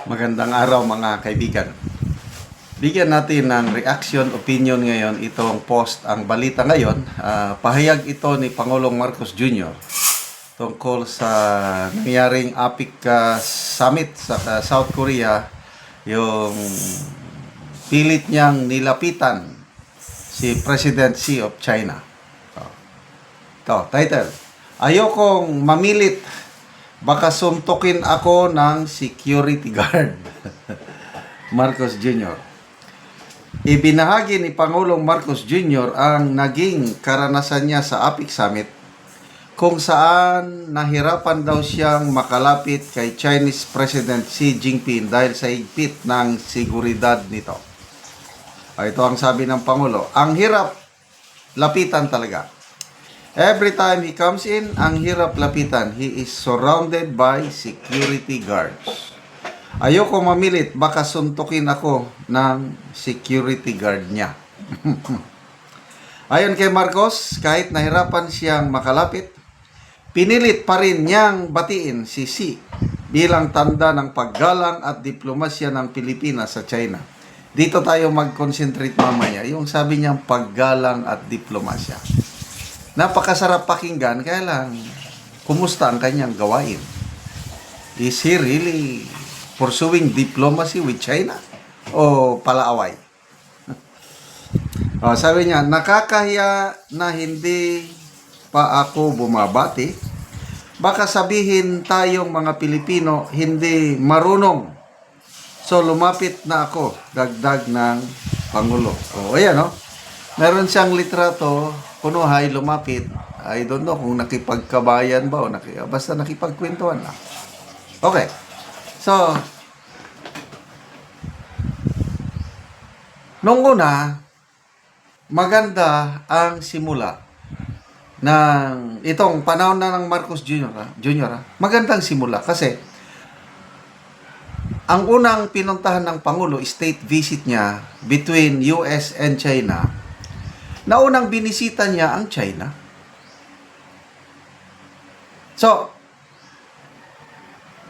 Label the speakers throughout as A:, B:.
A: Magandang araw mga kaibigan. Bigyan natin ng reaction, opinion ngayon itong post, ang balita ngayon. Pahayag ito ni Pangulong Marcos Jr. tungkol sa nangyaring APEC Summit sa South Korea. Yung pilit niyang nilapitan si President Xi of China. Ito, title. Ayokong mamilit. Baka suntukin ako ng security guard. Marcos Jr. Ibinahagi ni Pangulong Marcos Jr. ang naging karanasan niya sa APEC Summit kung saan nahirapan daw siyang makalapit kay Chinese President Xi Jinping dahil sa higpit ng seguridad nito. Ito ang sabi ng Pangulo. Ang hirap lapitan talaga. Every time he comes in, ang hirap lapitan. He is surrounded by security guards. Ayoko mamilit, baka suntukin ako ng security guard niya. Ayon kay Marcos, kahit nahirapan siyang makalapit, pinilit pa rin niyang batiin si Xi bilang tanda ng paggalang at diplomasya ng Pilipinas sa China. Dito tayo mag-concentrate mamaya, yung sabi niyang paggalang at diplomasya. Napakasarap pakinggan, kaya lang, kumusta ang kanyang gawain? Is he really pursuing diplomacy with China? O palaaway? Sabi niya, nakakahiya na hindi pa ako bumabati. Baka sabihin tayong mga Pilipino hindi marunong. So lumapit na ako, dagdag ng Pangulo. Ayan, no? Meron siyang litrato, kunuhay, lumapit. I don't know kung nakipagkabayan ba o basta nakipagkwentuhan lang. Okay. So, nung una, maganda ang simula ng itong panahon na ng Marcos Jr. Magandang simula kasi ang unang pinuntahan ng Pangulo, state visit niya between US and China. Naunang binisita niya ang China. So,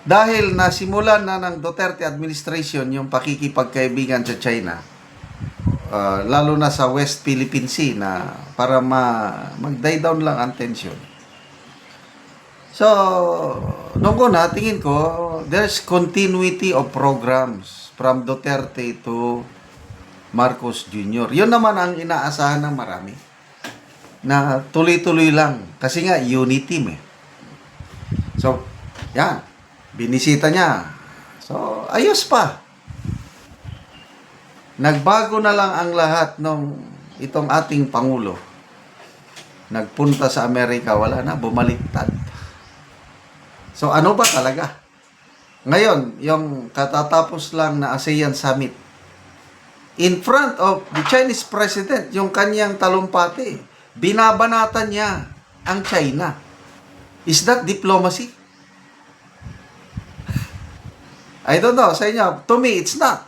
A: dahil nasimulan na ng Duterte administration yung pakikipagkaibigan sa China, lalo na sa West Philippine Sea na para mag-die down lang ang tension. So, nung una, tingin ko, there's continuity of programs from Duterte to Marcos Jr. Yun naman ang inaasahan ng marami. Na tuloy-tuloy lang. Kasi nga, unity team eh. So, yan. Binisita niya. So, ayos pa. Nagbago na lang ang lahat nung itong ating Pangulo. Nagpunta sa Amerika, wala na, bumaliktad. So, ano ba talaga? Ngayon, yung katatapos lang na ASEAN Summit, in front of the Chinese President, yung kanyang talumpati, binabanatan niya ang China. Is that diplomacy? I don't know, sa inyo. To me, it's not.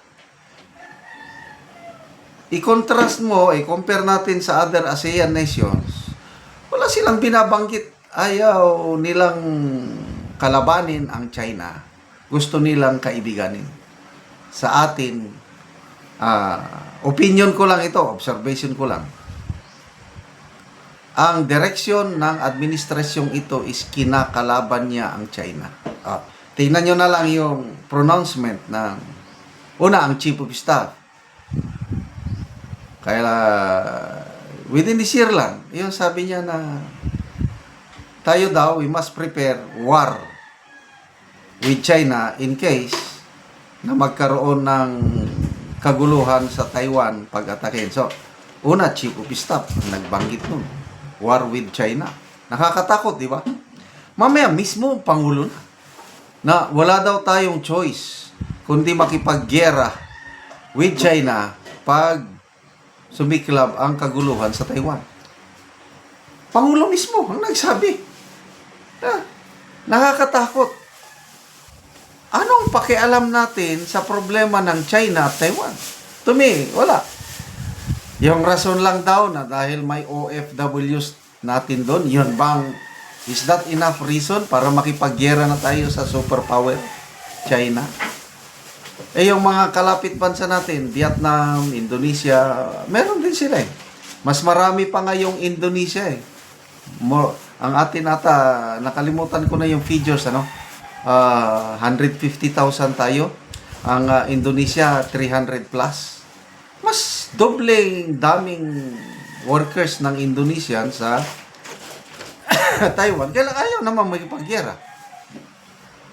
A: I-contrast mo, i-compare natin sa other ASEAN nations, wala silang binabanggit. Ayaw nilang kalabanin ang China. Gusto nilang kaibiganin. Sa atin, opinion ko lang ito, observation ko lang. Ang direksyon ng administrasyong ito is kinakalaban niya ang China. Tingnan nyo na lang yung pronouncement ng una, ang Chief of Staff. Kaya within this year lang, yung sabi niya na tayo daw, we must prepare war with China in case na magkaroon ng kaguluhan sa Taiwan pag-atakin. So, una, Chief of Staff ang nagbanggit nun. War with China. Nakakatakot, di ba? Mamaya mismo, Pangulo na wala daw tayong choice kundi makipaggyera with China pag sumiklab ang kaguluhan sa Taiwan. Pangulo mismo ang nagsabi. Nakakatakot. Anong pakialam natin sa problema ng China at Taiwan? To me, wala. Yung rason lang daw na dahil may OFWs natin doon, yun bang Is that enough reason para makipaggyera na tayo sa superpower, China? Eh yung mga kalapit bansa natin, Vietnam, Indonesia, meron din sila eh. Mas marami pa nga yung Indonesia eh. Ang atin ata, nakalimutan ko na yung figures, ano? 150,000 tayo. Ang Indonesia, 300 plus. Mas dobleng daming workers ng Indonesian sa Taiwan. Kaya ayaw naman magpagyera.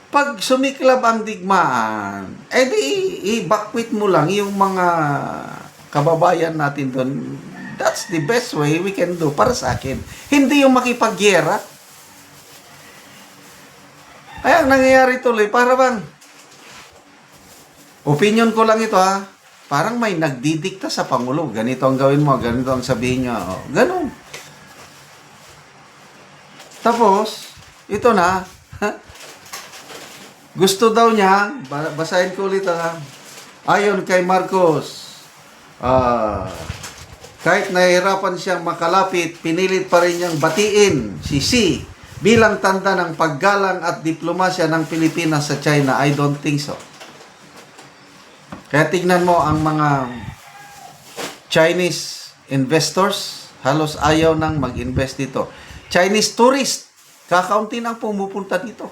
A: Pag sumiklab ang digmaan, i-backwit mo lang yung mga kababayan natin doon. That's the best way we can do para sa akin. Hindi yung makipagyera. Kaya ang nangyayari tuloy, para bang, opinion ko lang ito ha, parang may nagdidikta sa Pangulo. Ganito ang gawin mo, ganito ang sabihin niya. Oh, ganun. Tapos, ito na, gusto daw niya, basahin ko ulit ha, ayon kay Marcos, kahit nahihirapan siyang makalapit, pinilit pa rin niyang batiin si Xi bilang tanda ng paggalang at diplomasya ng Pilipinas sa China. I don't think so. Kaya tignan mo ang mga Chinese investors, halos ayaw nang mag-invest dito. Chinese tourist, kakaunti nang pumupunta dito.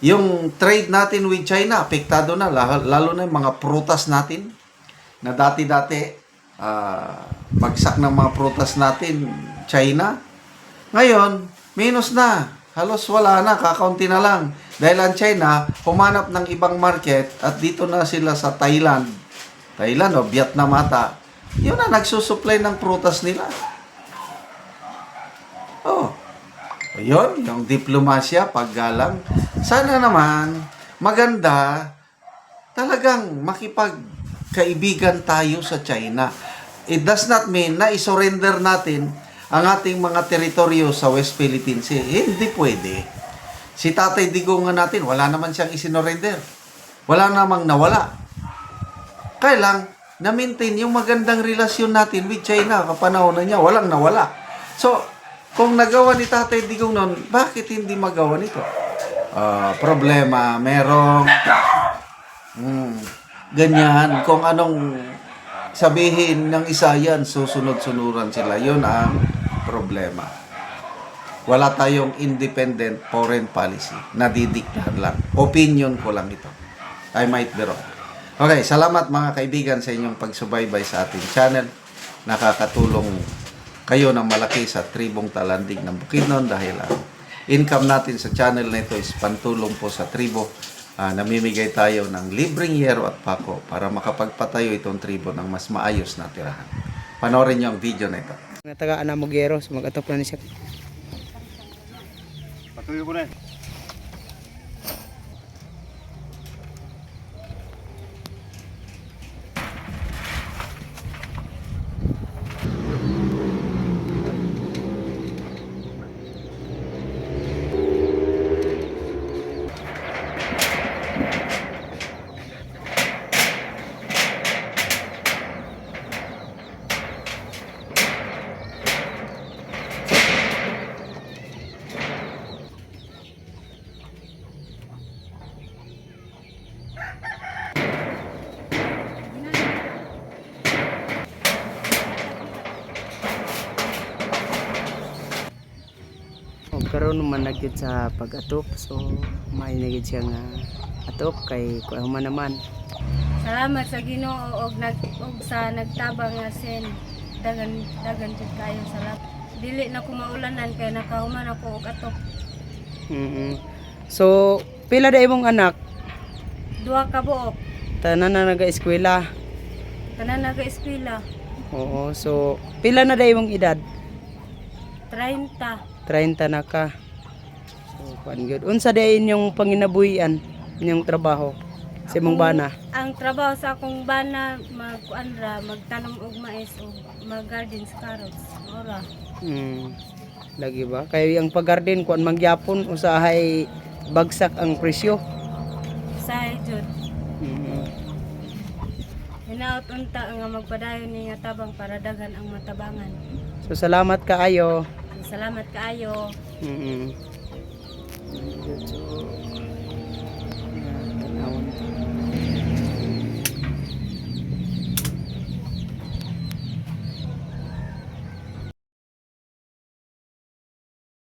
A: Yung trade natin with China, apektado na, lalo na yung mga prutas natin, na dati-dati, bagsak ng mga prutas natin, China. Ngayon, minus na, halos wala na, kakaunti na lang. Dahil ang China, humanap ng ibang market, at dito na sila sa Thailand o Vietnam ata, yun na, nagsusupply ng prutas nila. Oh, yun, yung diplomasya, paggalang. Sana naman, maganda, talagang makipagkaibigan tayo sa China. It does not mean na isurrender natin ang ating mga teritoryo sa West Philippine Sea. Hindi pwede. Si Tatay Digong natin, wala naman siyang isinurrender. Wala namang nawala. Kaya lang, na-maintain yung magandang relasyon natin with China kapanahon na niya, walang nawala. So, kung nagawa ni Tatay Digong noon, bakit hindi magawa nito? Problema, merong ganyan, kung anong sabihin ng isa yan, susunod-sunuran sila. Yun ang problema. Wala tayong independent foreign policy. Nadidiktahan lang. Opinion ko lang ito. I might be wrong. Okay, salamat mga kaibigan sa inyong pagsubaybay sa ating channel. Nakakatulong kayo ng malaki sa tribong Talandig ng Bukidnon dahil income natin sa channel na ito is pantulong po sa tribo. Namimigay tayo ng libreng yero at pako para makapagpatayo itong tribo ng mas maayos na tirahan. Panoorin niyo ang video na ito.
B: Natagaan na mo gero, mag-atop na siya.
C: Patuloy ko na eh.
B: Karon naman nagkit sa pag-atop, so may nagkit siya nga atop kay kuha naman.
D: Salamat sa Ginoo og sa nagtabang nga sen dagan jud kayo salamat. Dili na ko maulanan kay nakahuman ako og atop.
B: So pila da imong anak?
D: Duha ka buok.
B: Tanan na naga-eskwela.
D: Tanan naga-eskwela.
B: Oo, so pila na da imong edad?
D: 30.
B: 30 na ka. So kuan gyud. Unsa da inyong panginabuhian inyong trabaho sa imong bana?
D: Ang trabaho sa akong bana magtanom og mais o mag-garden sa carrots. Ora.
B: Lagi ba? Kay ang pag-garden kuan mangyapon usahay bagsak ang presyo.
D: Say jud. Hinaot unta nga magpadayon ni nga tabang para daghan ang matabangan.
B: So salamat kaayo.
D: Salamat kaayo.
B: So,